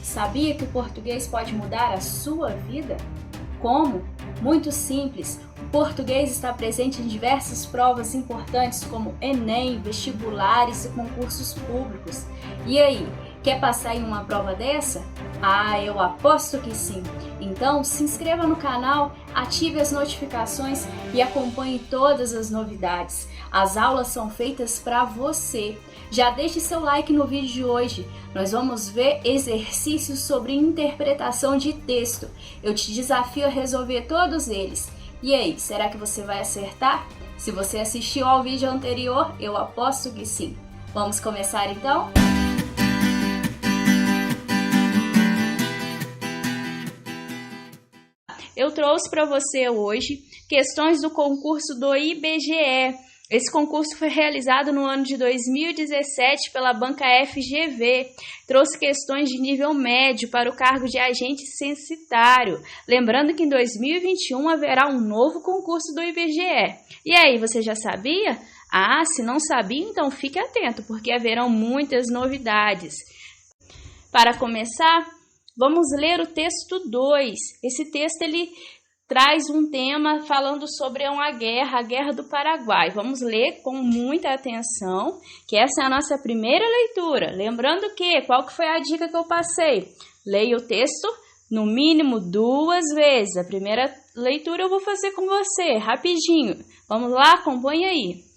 Sabia que o português pode mudar a sua vida? Como? Muito simples. O português está presente em diversas provas importantes como Enem, vestibulares e concursos públicos. E aí, quer passar em uma prova dessa? Ah, eu aposto que sim! Então, se inscreva no canal, ative as notificações e acompanhe todas as novidades. As aulas são feitas para você. Já deixe seu like no vídeo de hoje. Nós vamos ver exercícios sobre interpretação de texto. Eu te desafio a resolver todos eles. E aí, será que você vai acertar? Se você assistiu ao vídeo anterior, eu aposto que sim. Vamos começar então? Eu trouxe para você hoje questões do concurso do IBGE. Esse concurso foi realizado no ano de 2017 pela banca FGV. Trouxe questões de nível médio para o cargo de agente censitário. Lembrando que em 2021 haverá um novo concurso do IBGE. E aí, você já sabia? Ah, se não sabia, então fique atento, porque haverão muitas novidades. Para começar, vamos ler o texto 2. Esse texto ele traz um tema falando sobre uma guerra, a Guerra do Paraguai. Vamos ler com muita atenção, que essa é a nossa primeira leitura. Lembrando que, qual que foi a dica que eu passei? Leia o texto no mínimo 2 vezes. A primeira leitura eu vou fazer com você, rapidinho. Vamos lá, acompanhe aí.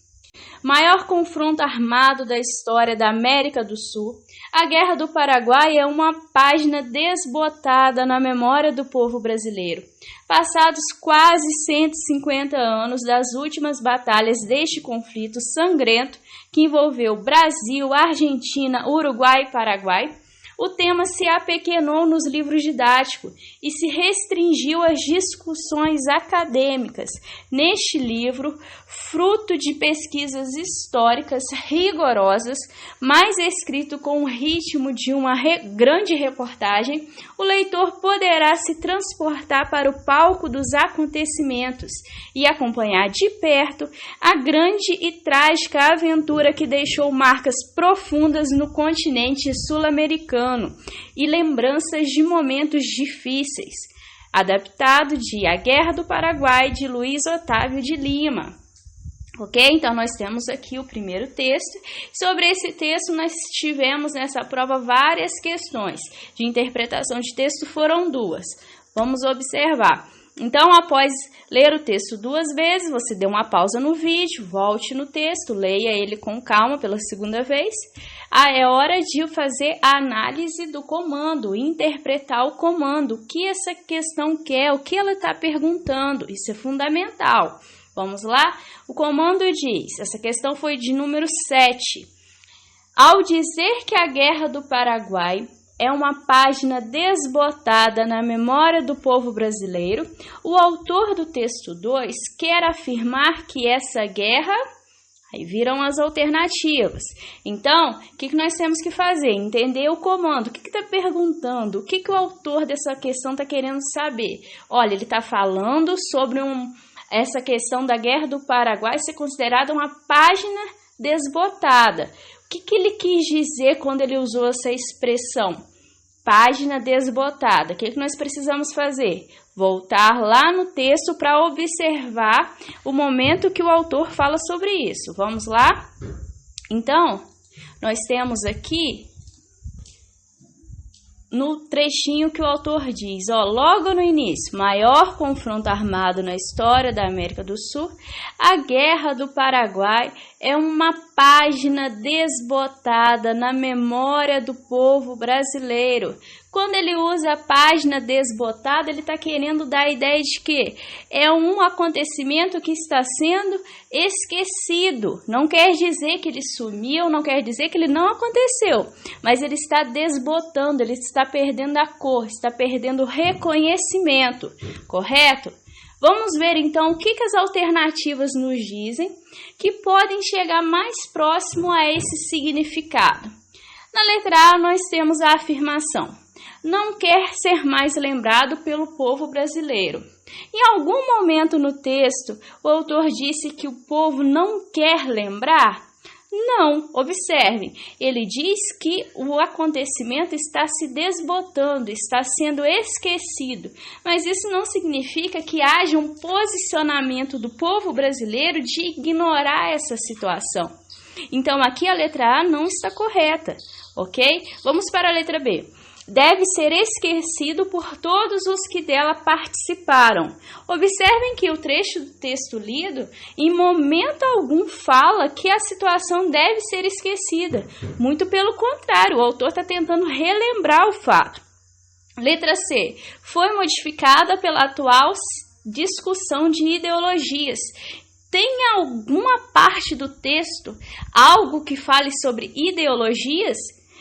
Maior confronto armado da história da América do Sul, a Guerra do Paraguai é uma página desbotada na memória do povo brasileiro. Passados quase 150 anos das últimas batalhas deste conflito sangrento que envolveu Brasil, Argentina, Uruguai e Paraguai, o tema se apequenou nos livros didáticos e se restringiu às discussões acadêmicas. Neste livro, fruto de pesquisas históricas rigorosas, mas escrito com o ritmo de uma grande reportagem, o leitor poderá se transportar para o palco dos acontecimentos e acompanhar de perto a grande e trágica aventura que deixou marcas profundas no continente sul-americano e lembranças de momentos difíceis. Adaptado de A Guerra do Paraguai, de Luiz Otávio de Lima. Ok? Então, nós temos aqui o primeiro texto. Sobre esse texto, nós tivemos nessa prova várias questões de interpretação de texto, foram 2. Vamos observar. Então, após ler o texto 2 vezes, você dê uma pausa no vídeo, volte no texto, leia ele com calma pela segunda vez. É hora de fazer a análise do comando, interpretar o comando, o que essa questão quer, o que ela está perguntando, isso é fundamental. Vamos lá? O comando diz, essa questão foi de número 7. Ao dizer que a Guerra do Paraguai é uma página desbotada na memória do povo brasileiro, o autor do texto 2 quer afirmar que essa guerra... Aí viram as alternativas. Então, o que nós temos que fazer? Entender o comando. O que está perguntando? O que o autor dessa questão está querendo saber? Olha, ele está falando sobre essa questão da Guerra do Paraguai ser considerada uma página desbotada. O que ele quis dizer quando ele usou essa expressão? Página desbotada. O que nós precisamos fazer? Voltar lá no texto para observar o momento que o autor fala sobre isso. Vamos lá? Então, nós temos aqui no trechinho que o autor diz, logo no início, maior confronto armado na história da América do Sul, a Guerra do Paraguai é uma página desbotada na memória do povo brasileiro. Quando ele usa a página desbotada, ele está querendo dar a ideia de que é um acontecimento que está sendo esquecido. Não quer dizer que ele sumiu, não quer dizer que ele não aconteceu, mas ele está desbotando, ele está perdendo a cor, está perdendo o reconhecimento, correto? Vamos ver então o que as alternativas nos dizem que podem chegar mais próximo a esse significado. Na letra A nós temos a afirmação: não quer ser mais lembrado pelo povo brasileiro. Em algum momento no texto, o autor disse que o povo não quer lembrar. Não, observem, ele diz que o acontecimento está se desbotando, está sendo esquecido, mas isso não significa que haja um posicionamento do povo brasileiro de ignorar essa situação. Então, aqui a letra A não está correta, ok? Vamos para a letra B. Deve ser esquecido por todos os que dela participaram. Observem que o trecho do texto lido, em momento algum, fala que a situação deve ser esquecida. Muito pelo contrário, o autor está tentando relembrar o fato. Letra C. Foi modificada pela atual discussão de ideologias. Tem alguma parte do texto, algo que fale sobre ideologias?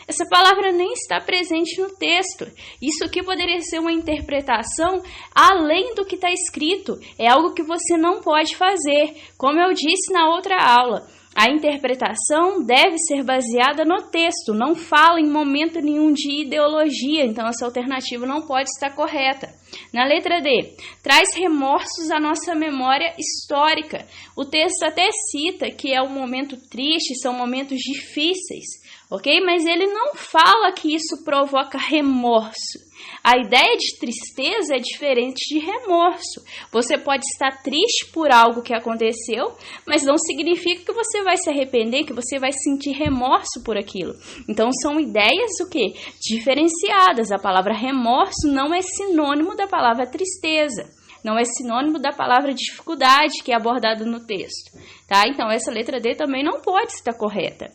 Essa palavra nem está presente no texto. Isso aqui poderia ser uma interpretação além do que está escrito. É algo que você não pode fazer. Como eu disse na outra aula, a interpretação deve ser baseada no texto. Não fala em momento nenhum de ideologia. Então, essa alternativa não pode estar correta. Na letra D, traz remorsos à nossa memória histórica. O texto até cita que é um momento triste, são momentos difíceis. Ok? Mas ele não fala que isso provoca remorso. A ideia de tristeza é diferente de remorso. Você pode estar triste por algo que aconteceu, mas não significa que você vai se arrepender, que você vai sentir remorso por aquilo. Então, são ideias o quê? Diferenciadas. A palavra remorso não é sinônimo da palavra tristeza. Não é sinônimo da palavra dificuldade que é abordada no texto. Tá? Então, essa letra D também não pode estar correta.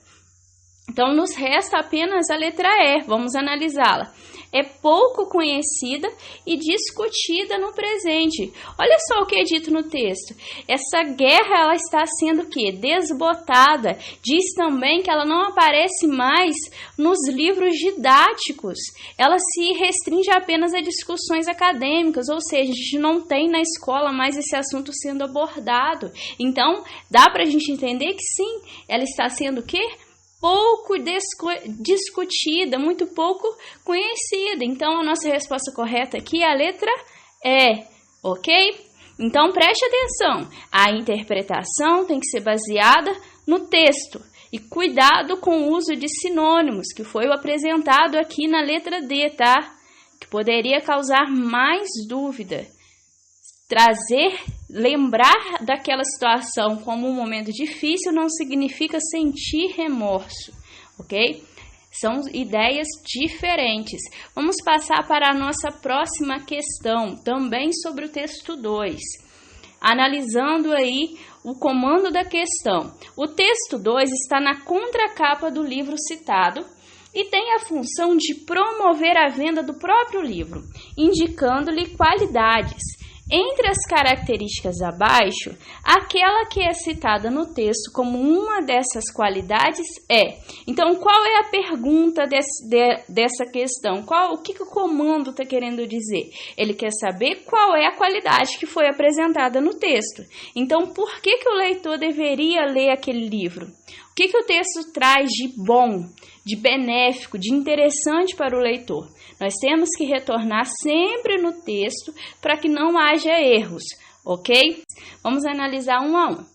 Então, nos resta apenas a letra E. Vamos analisá-la. É pouco conhecida e discutida no presente. Olha só o que é dito no texto. Essa guerra ela está sendo o quê? Desbotada. Diz também que ela não aparece mais nos livros didáticos. Ela se restringe apenas a discussões acadêmicas, ou seja, a gente não tem na escola mais esse assunto sendo abordado. Então, dá para a gente entender que sim, ela está sendo o quê? Pouco discutida, muito pouco conhecida. Então, a nossa resposta correta aqui é a letra E, ok? Então, preste atenção. A interpretação tem que ser baseada no texto. E cuidado com o uso de sinônimos, que foi o apresentado aqui na letra D, tá? Que poderia causar mais dúvida. Lembrar daquela situação como um momento difícil não significa sentir remorso, ok? São ideias diferentes. Vamos passar para a nossa próxima questão, também sobre o texto 2. Analisando aí o comando da questão. O texto 2 está na contracapa do livro citado e tem a função de promover a venda do próprio livro, indicando-lhe qualidades. Entre as características abaixo, aquela que é citada no texto como uma dessas qualidades é. Então, qual é a pergunta dessa questão? O que o comando está querendo dizer? Ele quer saber qual é a qualidade que foi apresentada no texto. Então, por que o leitor deveria ler aquele livro? O que o texto traz de bom, de benéfico, de interessante para o leitor? Nós temos que retornar sempre no texto para que não haja erros, ok? Vamos analisar um a um.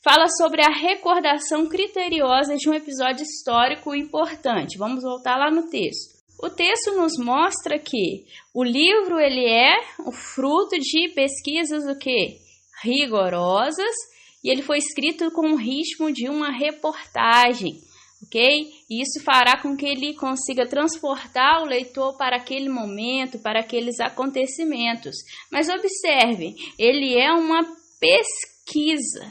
Fala sobre a recordação criteriosa de um episódio histórico importante. Vamos voltar lá no texto. O texto nos mostra que o livro ele é o fruto de pesquisas o quê? Rigorosas e ele foi escrito com o ritmo de uma reportagem. Ok? E isso fará com que ele consiga transportar o leitor para aquele momento, para aqueles acontecimentos. Mas observe, ele é uma pesquisa.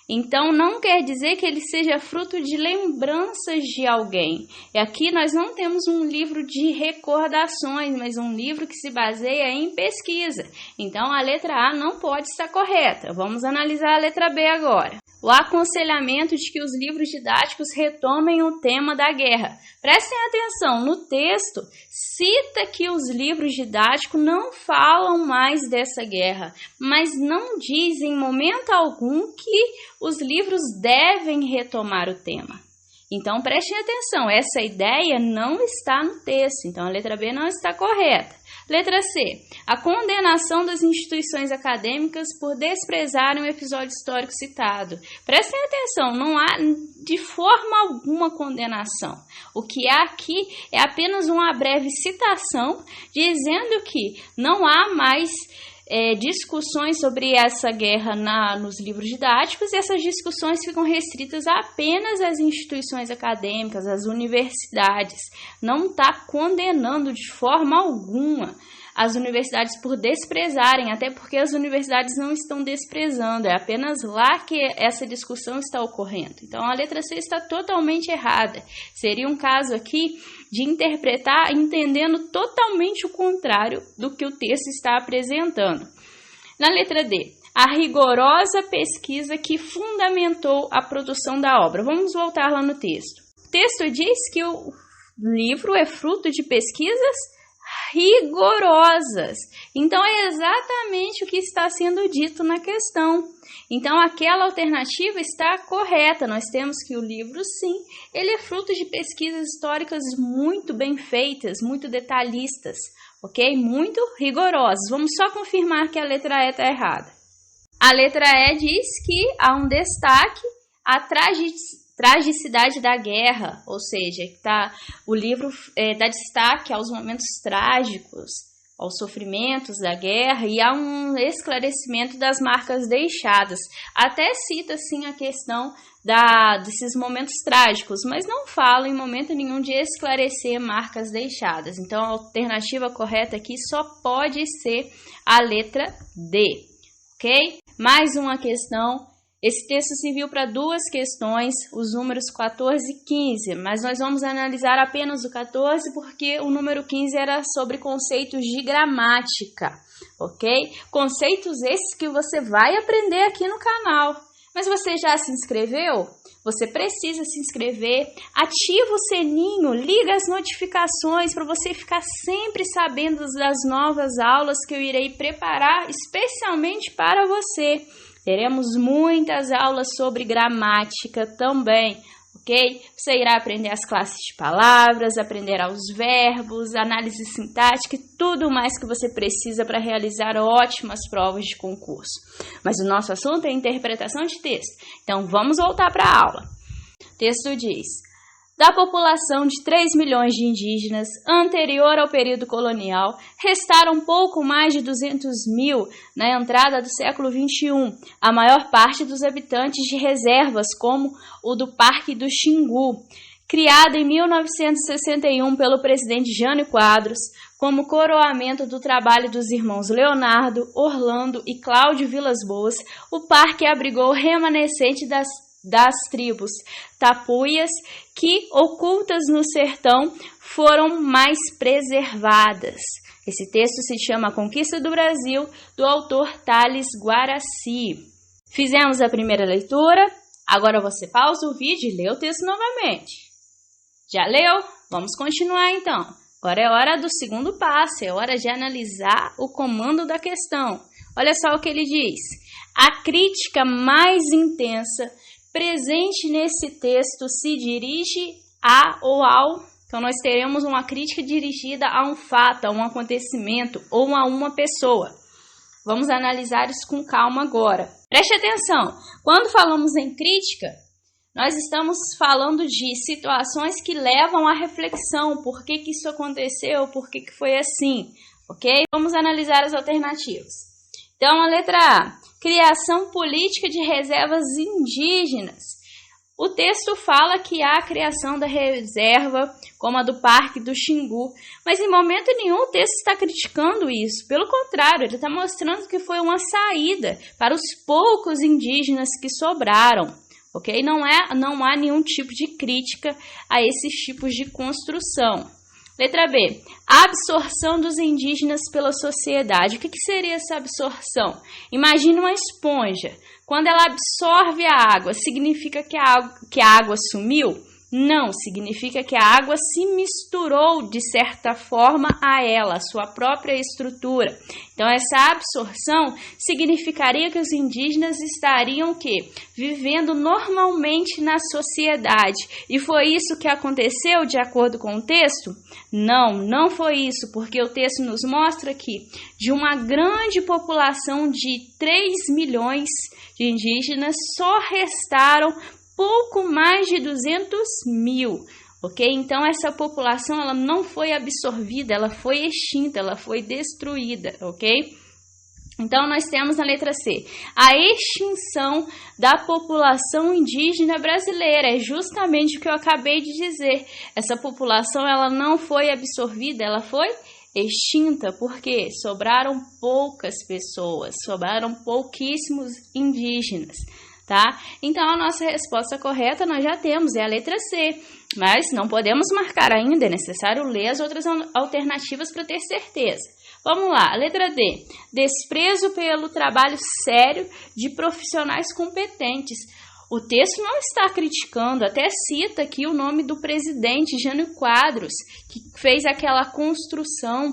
Então, não quer dizer que ele seja fruto de lembranças de alguém. E aqui nós não temos um livro de recordações, mas um livro que se baseia em pesquisa. Então, a letra A não pode estar correta. Vamos analisar a letra B agora. O aconselhamento de que os livros didáticos retomem o tema da guerra. Prestem atenção, no texto cita que os livros didáticos não falam mais dessa guerra, mas não diz em momento algum que os livros devem retomar o tema. Então, prestem atenção, essa ideia não está no texto, então a letra B não está correta. Letra C, a condenação das instituições acadêmicas por desprezarem o episódio histórico citado. Prestem atenção, não há de forma alguma condenação. O que há aqui é apenas uma breve citação dizendo que não há mais discussões sobre essa guerra nos livros didáticos, e essas discussões ficam restritas apenas às instituições acadêmicas, às universidades. Não está condenando de forma alguma as universidades por desprezarem, até porque as universidades não estão desprezando, é apenas lá que essa discussão está ocorrendo. Então, a letra C está totalmente errada. Seria um caso aqui de interpretar entendendo totalmente o contrário do que o texto está apresentando. Na letra D, a rigorosa pesquisa que fundamentou a produção da obra. Vamos voltar lá no texto. O texto diz que o livro é fruto de pesquisas rigorosas. Então, é exatamente o que está sendo dito na questão. Então, aquela alternativa está correta. Nós temos que o livro, sim, ele é fruto de pesquisas históricas muito bem feitas, muito detalhistas, ok? Muito rigorosas. Vamos só confirmar que a letra E está errada. A letra E diz que há um destaque à tragicidade da guerra, ou seja, o livro dá destaque aos momentos trágicos, aos sofrimentos da guerra, e há um esclarecimento das marcas deixadas. Até cita, sim, a questão desses momentos trágicos, mas não fala em momento nenhum de esclarecer marcas deixadas. Então, a alternativa correta aqui só pode ser a letra D, ok? Mais uma questão. Esse texto serviu para duas questões, os números 14 e 15, mas nós vamos analisar apenas o 14 porque o número 15 era sobre conceitos de gramática, ok? Conceitos esses que você vai aprender aqui no canal. Mas você já se inscreveu? Você precisa se inscrever, ativa o sininho, liga as notificações para você ficar sempre sabendo das novas aulas que eu irei preparar especialmente para você. Teremos muitas aulas sobre gramática também, ok? Você irá aprender as classes de palavras, aprenderá os verbos, análise sintática e tudo mais que você precisa para realizar ótimas provas de concurso. Mas o nosso assunto é interpretação de texto, então vamos voltar para a aula. O texto diz: da população de 3 milhões de indígenas anterior ao período colonial, restaram pouco mais de 200 mil na entrada do século XXI, a maior parte dos habitantes de reservas como o do Parque do Xingu, criado em 1961 pelo presidente Jânio Quadros, como coroamento do trabalho dos irmãos Leonardo, Orlando e Cláudio Vilas Boas. O parque abrigou o remanescente das tribos tapuias que, ocultas no sertão, foram mais preservadas. Esse texto se chama A Conquista do Brasil, do autor Thales Guaraci. Fizemos a primeira leitura, agora você pausa o vídeo e lê o texto novamente. Já leu? Vamos continuar então. Agora é hora do segundo passo, é hora de analisar o comando da questão. Olha só o que ele diz. A crítica mais intensa presente nesse texto se dirige a ou ao. Então, nós teremos uma crítica dirigida a um fato, a um acontecimento ou a uma pessoa. Vamos analisar isso com calma agora. Preste atenção. Quando falamos em crítica, nós estamos falando de situações que levam à reflexão. Por que isso aconteceu? Por que foi assim? Ok? Vamos analisar as alternativas. Então, a letra A, criação política de reservas indígenas. O texto fala que há a criação da reserva, como a do Parque do Xingu, mas em momento nenhum o texto está criticando isso. Pelo contrário, ele está mostrando que foi uma saída para os poucos indígenas que sobraram. Ok? Não há nenhum tipo de crítica a esses tipos de construção. Letra B, a absorção dos indígenas pela sociedade. O que seria essa absorção? Imagine uma esponja. Quando ela absorve a água, significa que a água sumiu? Não, significa que a água se misturou de certa forma a ela, a sua própria estrutura. Então, essa absorção significaria que os indígenas estariam o quê? Vivendo normalmente na sociedade. E foi isso que aconteceu de acordo com o texto? Não, não foi isso, porque o texto nos mostra que de uma grande população de 3 milhões de indígenas, só restaram pouco mais de 200 mil, ok? Então, essa população ela não foi absorvida, ela foi extinta, ela foi destruída, ok? Então, nós temos na letra C, a extinção da população indígena brasileira. É justamente o que eu acabei de dizer. Essa população ela não foi absorvida, ela foi extinta, porque sobraram poucas pessoas, sobraram pouquíssimos indígenas. Tá? Então, a nossa resposta correta nós já temos, é a letra C, mas não podemos marcar ainda, é necessário ler as outras alternativas para ter certeza. Vamos lá, a letra D, desprezo pelo trabalho sério de profissionais competentes. O texto não está criticando, até cita aqui o nome do presidente Jânio Quadros, que fez aquela construção,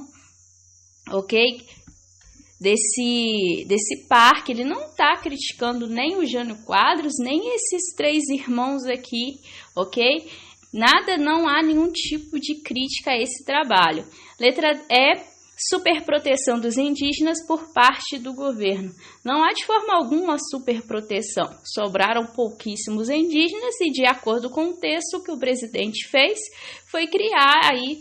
ok? Desse parque. Ele não está criticando nem o Jânio Quadros, nem esses 3 irmãos aqui, ok? Não há nenhum tipo de crítica a esse trabalho. Letra E, superproteção dos indígenas por parte do governo. Não há de forma alguma superproteção. Sobraram pouquíssimos indígenas e, de acordo com o texto, o que o presidente fez foi criar aí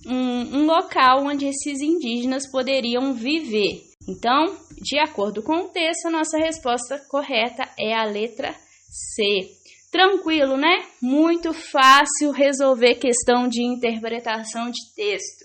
um local onde esses indígenas poderiam viver. Então, de acordo com o texto, a nossa resposta correta é a letra C. Tranquilo, né? Muito fácil resolver questão de interpretação de texto.